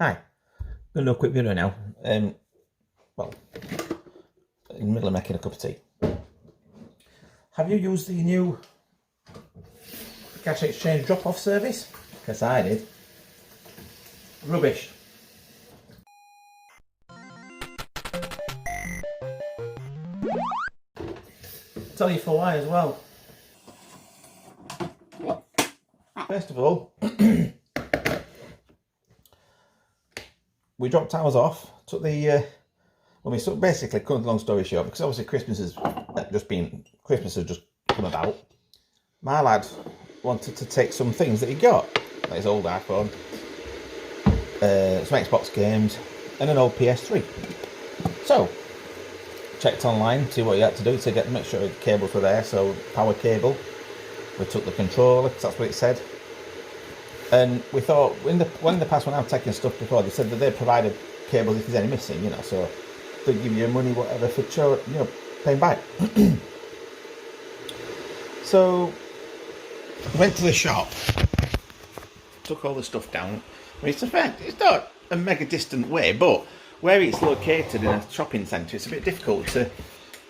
Hi, I'm going to do a quick video now. Well, in the middle of making a cup of tea. Have you used the new cash exchange drop-off service? Because I did. Rubbish. Tell you for why as well. First of all, we dropped ours off, took the, basically, cut a long story short, because obviously Christmas has just come about. My lad wanted to take some things that he got, like his old iPhone, some Xbox games, and an old PS3. So, checked online, see what you had to do to make sure the cables were there, so power cable. We took the controller, because that's what it said. And we thought, when the past when I've taken stuff before, they said that they provided cables if there's any missing, so they'll give you money, whatever, for paying back. So, went to the shop, took all the stuff down. I mean, it's not a mega distant way, but where it's located in a shopping centre, it's a bit difficult to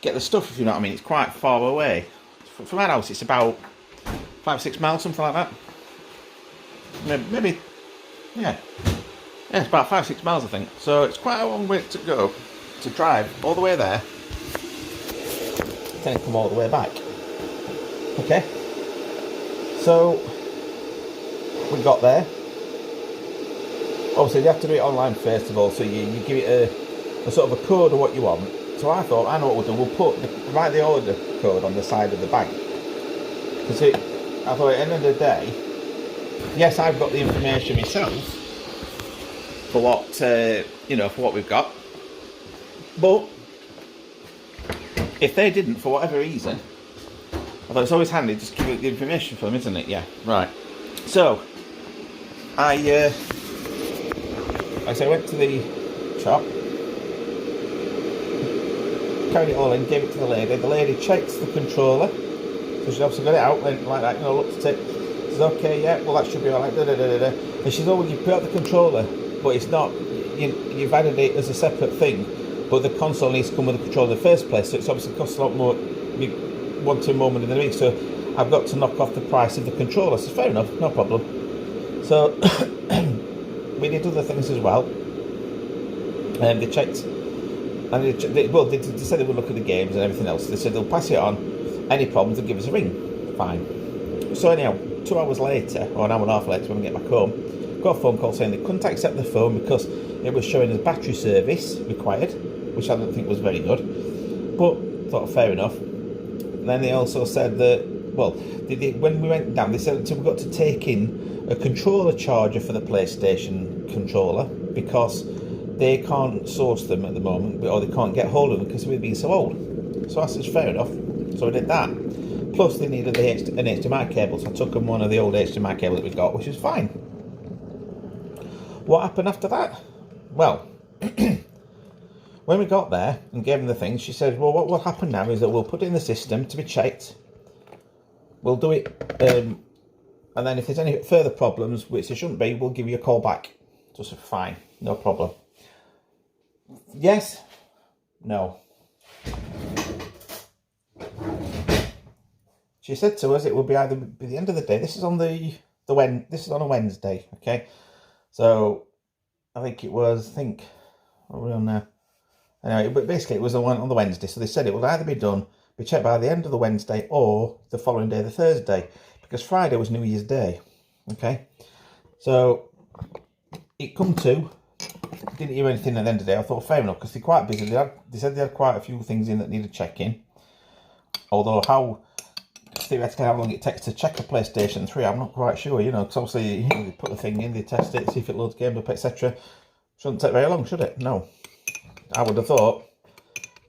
get the stuff, if you know what I mean. It's quite far away. From our house, it's about 5-6 miles, something like that. Maybe, yeah, it's about 5-6 miles, I think. So it's quite a long way to go, to drive all the way there, then come all the way back. Okay, so we got there. Obviously, you have to do it online first of all, so you give it a sort of a code of what you want. So I thought, I know what we'll do. We'll write the order code on the side of the bag, because I thought at the end of the day, yes, I've got the information myself for what for what we've got, but if they didn't, for whatever reason, I thought it's always handy just to give the information for them, isn't it? Yeah, right. So I went to the shop, carried it all in, gave it to the lady. The lady checks the controller, so she obviously got it out, went like that, looked at it. Okay, yeah, well that should be alright, and she says, oh, well, you put out the controller, but it's not, you've added it as a separate thing, but the console needs to come with the controller in the first place, so it's obviously costs a lot more, one to more money than me, so I've got to knock off the price of the controller. So fair enough, no problem. So we did other things as well, and they checked, and they said they would look at the games and everything else. They said they'll pass it on, any problems they'll give us a ring. Fine. So anyhow, 2 hours later, or an hour and a half later when we get back home, got a phone call saying they couldn't accept the phone because it was showing as battery service required, which I don't think was very good, but thought fair enough. And then they also said that, well, when we went down, they said we've got to take in a controller charger for the PlayStation controller because they can't source them at the moment, or they can't get hold of them because we've been so old. So I said fair enough, so we did that. Plus they needed an HDMI cable, so I took them one of the old HDMI cables that we got, which was fine. What happened after that? Well, when we got there and gave them the thing, she said, well, what will happen now is that we'll put it in the system to be checked. We'll do it, and then if there's any further problems, which there shouldn't be, we'll give you a call back. So I said, fine, no problem. Yes, no. She said to us it will be either by the end of the day. This is on this is on a Wednesday, okay? So I think it was, what are we on now? Anyway, but basically it was on the Wednesday. So they said it will either be checked by the end of the Wednesday or the following day, the Thursday, because Friday was New Year's Day, okay? So it come to, didn't hear anything at the end of the day. I thought fair enough, because they're quite busy. They said they had quite a few things in that needed checking. Although theoretically how long it takes to check a PlayStation 3, I'm not quite sure, because obviously they put the thing in, they test it, see if it loads games up, etc. Shouldn't take very long, should it? No. I would have thought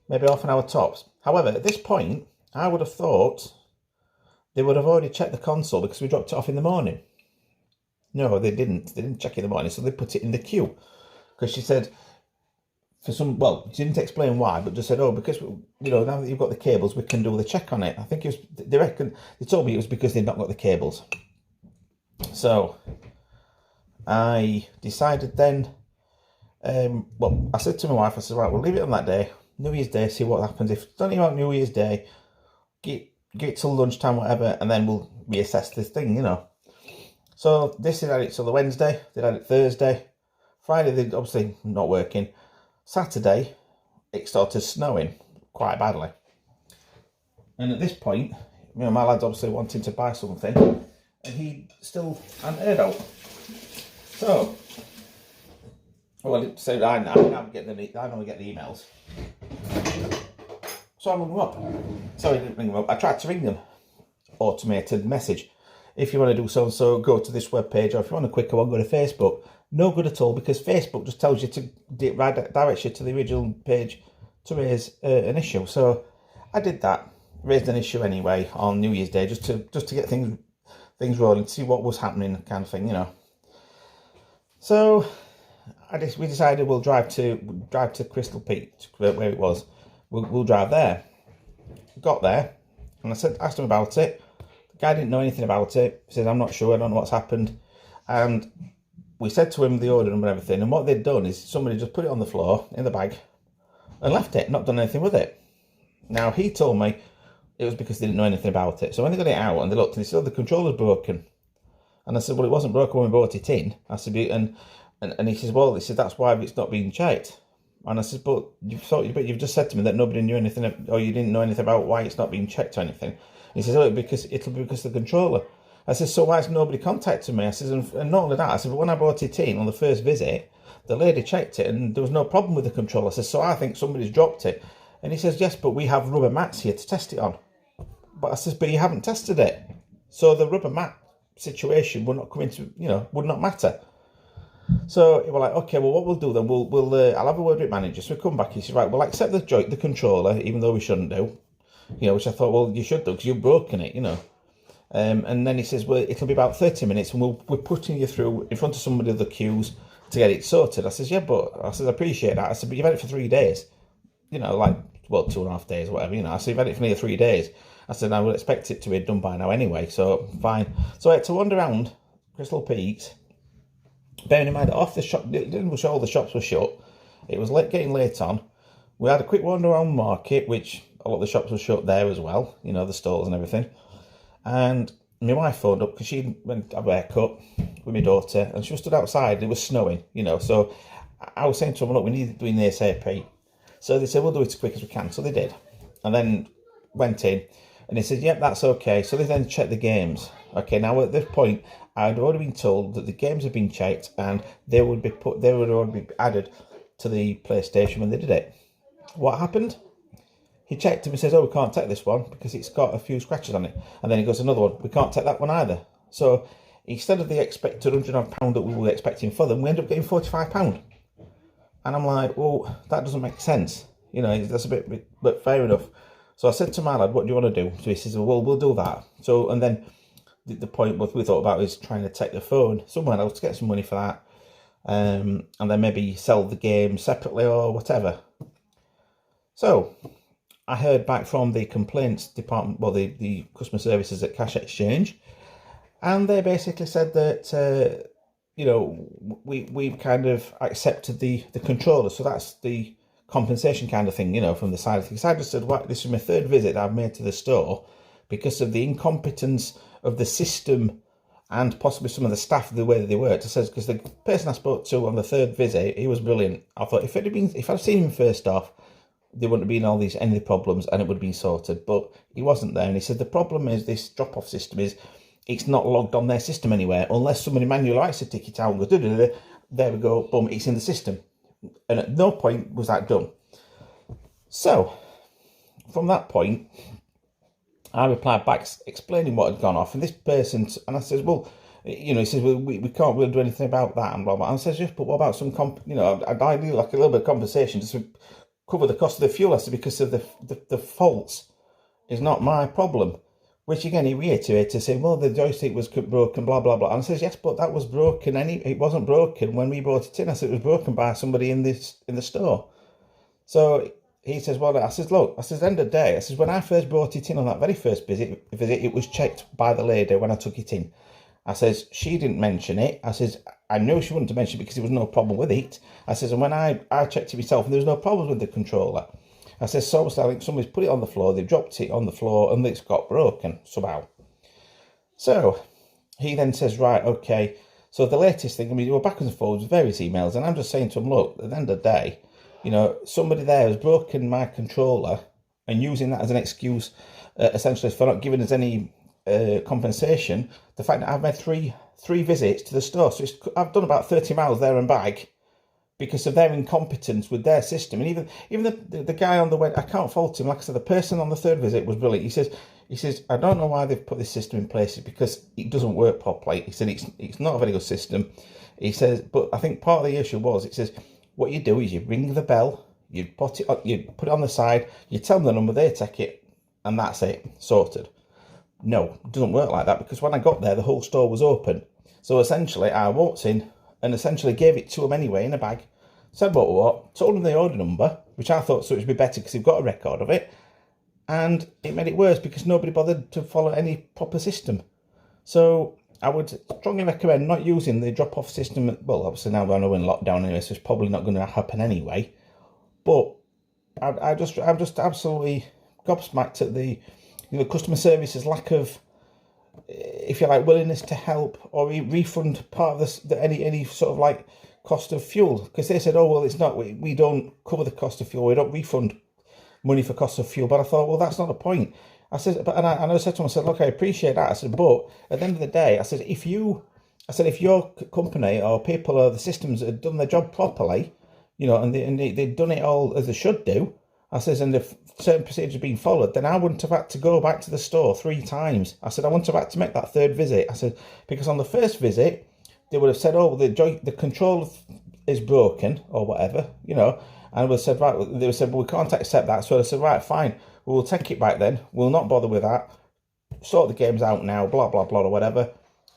maybe half an hour tops. However, at this point, I would have thought they would have already checked the console because we dropped it off in the morning. No, they didn't. They didn't check it in the morning, so they put it in the queue. Because she said, she didn't explain why, but just said, oh, because, now that you've got the cables, we can do the check on it. I think they told me it was because they'd not got the cables. So I decided then Well, I said to my wife, I said, right, we'll leave it on that day, New Year's Day, see what happens. If it's only about New Year's Day, get till lunchtime, whatever, and then we'll reassess this thing, you know. So this is had it till the Wednesday, they had it Thursday, Friday they obviously not working. Saturday it started snowing quite badly. And at this point, you know, my lad's obviously wanting to buy something and he still hadn't heard out. So, well, so I normally get the emails. So I rung them up. Sorry, I didn't ring them up. I tried to ring them. Automated message. If you want to do so and so, go to this webpage, or if you want a quicker one, go to Facebook. No good at all, because Facebook just tells you to direct you to the original page to raise an issue. So I did that, raised an issue anyway on New Year's Day, just to get things rolling, to see what was happening, kind of thing, you know. So we decided we'll drive to Crystal Peak, where it was. We'll drive there. Got there, and asked him about it. The guy didn't know anything about it. He says, I'm not sure, I don't know what's happened. And we said to him the order and everything, and what they'd done is somebody just put it on the floor in the bag and left it, not done anything with it. Now, he told me it was because they didn't know anything about it. So when they got it out and they looked, and they said, oh, the controller's broken. And I said, well, it wasn't broken when we brought it in. I said, and he says, well, that's why it's not being checked. And I said, but you've just said to me that nobody knew anything, or you didn't know anything about why it's not being checked or anything. He says, oh, it'll be because of the controller. I said, so why has nobody contacted me? I said, and not only that, I said, but when I brought it in on the first visit, the lady checked it and there was no problem with the controller. I said, so I think somebody's dropped it. And he says, yes, but we have rubber mats here to test it on. But I says, but you haven't tested it. So the rubber mat situation would not come into, would not matter. So we're like, okay, well, what we'll do then, I'll have a word with manager. So we come back, he says, right, we'll accept the controller, even though we shouldn't do, which I thought, well, you should do, because you've broken it, And then he says, well, it'll be about 30 minutes, and we're putting you through in front of somebody of the queues to get it sorted. I says, yeah, but I appreciate that. I said, but you've had it for 3 days, 2.5 days or whatever, I said, you've had it for nearly 3 days. I said, I would expect it to be done by now anyway, so fine. So I had to wander around Crystal Peaks, bearing in mind that off the shop, all the shops were shut. It was getting late on. We had a quick wander around market, which a lot of the shops were shut there as well, the stalls and everything. And my wife phoned up because she went to have a haircut with my daughter, and she was stood outside and it was snowing, So I was saying to them, look, we need to do an ASAP. So they said, we'll do it as quick as we can. So they did. And then went in and they said, yep, that's okay. So they then checked the games. Okay, now at this point, I'd already been told that the games had been checked and they would already be added to the PlayStation when they did it. What happened? He checked him and says, oh, we can't take this one because it's got a few scratches on it. And then he goes, another one, we can't take that one either. So instead of the expected £100 that we were expecting for them, we ended up getting £45. And I'm like, well, that doesn't make sense. That's a bit, but fair enough. So I said to my lad, what do you want to do? So he says, well, we'll do that. So, and then the point what we thought about is trying to take the phone somewhere else to get some money for that. And then maybe sell the game separately or whatever. So I heard back from the complaints department, well, the customer services at Cash Exchange, and they basically said that, we've kind of accepted the controller. So that's the compensation kind of thing, from the side of things. I just said, well, this is my third visit I've made to the store because of the incompetence of the system and possibly some of the staff, the way that they worked. I says, because the person I spoke to on the third visit, he was brilliant. I thought if I'd seen him first off, there wouldn't have been any of the problems and it would have been sorted, but he wasn't there. And he said, the problem is this drop-off system is, it's not logged on their system anywhere, unless somebody manually writes a ticket out and goes, there we go, boom, it's in the system. And at no point was that done. So, from that point, I replied back explaining what had gone off, and this person, and I says, well, he says, well, we can't really do anything about that, and blah, blah. And I says, yes, but what about some, I need like a little bit of compensation just to cover the cost of the fuel. I said, because of the faults is not my problem. Which again, he reiterated, saying, well, the joystick was broken, blah, blah, blah. And I says, yes, but that was broken. It wasn't broken when we brought it in. I said, it was broken by somebody in the store. So he says, well, I says, look, I says, at the end of the day, I says, when I first brought it in on that very first visit, it was checked by the lady when I took it in. I says, she didn't mention it. I says, I knew she wouldn't have mentioned it because there was no problem with it. I says, and when I checked it myself, and there was no problems with the controller. I says, so I think somebody's put it on the floor, they've dropped it on the floor, and it's got broken somehow. So he then says, right, okay. So the latest thing, I mean, we're backwards and forwards with various emails, and I'm just saying to him, look, at the end of the day, you know, somebody there has broken my controller and using that as an excuse, essentially, for not giving us any compensation. The fact that I've made three visits to the store, so I've done about 30 miles there and back because of their incompetence with their system. And even the guy on the way, I can't fault him. Like I said, the person on the third visit was brilliant. He says, I don't know why they've put this system in place because it doesn't work properly. He said, it's not a very good system. He says, but I think part of the issue was, it says, what you do is you ring the bell, you put it on the side, you tell them the number, they take it, and that's it, sorted. No, it doesn't work like that, because when I got there, the whole store was open. So essentially, I walked in and essentially gave it to them anyway in a bag, said what, told them the order number, which I thought so it would be better because they've got a record of it, and it made it worse because nobody bothered to follow any proper system. So I would strongly recommend not using the drop-off system. Well, obviously now we're in lockdown anyway, so it's probably not going to happen anyway. But I'm just absolutely gobsmacked at the customer service's lack of, if you like, willingness to help or refund part of this, any sort of like cost of fuel, because they said, oh well, it's not, we don't cover the cost of fuel, we don't refund money for cost of fuel. But I thought, well, that's not the point. I said, but I said to him, I said, look, I appreciate that. I said, but at the end of the day, I said, if your company or people or the systems had done their job properly, you know, and they'd done it all as they should do, I says, and if certain procedures had been followed, then I wouldn't have had to go back to the store 3 times. I said, I wouldn't have had to make that third visit. I said, because on the first visit, they would have said, oh, the control is broken or whatever, you know, and we said, right, they said, well, we can't accept that. So I said, right, fine, we'll take it back then. We'll not bother with that. Sort the games out now, blah, blah, blah, or whatever.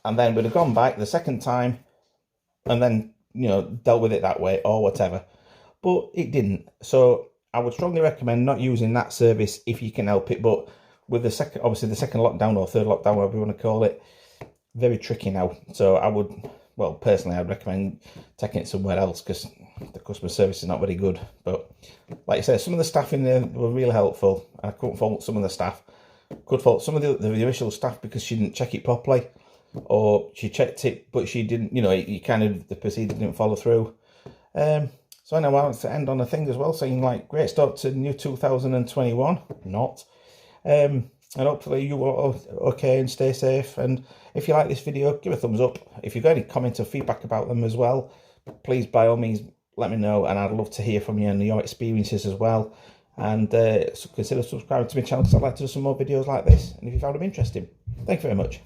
And then we'd have gone back the second time and then, you know, dealt with it that way or whatever. But it didn't. So I would strongly recommend not using that service if you can help it. But with the second lockdown or third lockdown, whatever you want to call it, very tricky now. So I would, well, personally, I'd recommend taking it somewhere else because the customer service is not very good. But like I said, some of the staff in there were really helpful. I couldn't fault some of the staff. Could fault some of the initial staff because she didn't check it properly, or she checked it but she didn't, you know, the procedure didn't follow through. So anyway, I want to end on a thing as well, saying like, great start to new 2021. Not. And hopefully you are okay and stay safe. And if you like this video, give a thumbs up. If you've got any comments or feedback about them as well, please by all means let me know, and I'd love to hear from you and your experiences as well. And consider subscribing to my channel because I'd like to do some more videos like this, and if you found them interesting. Thank you very much.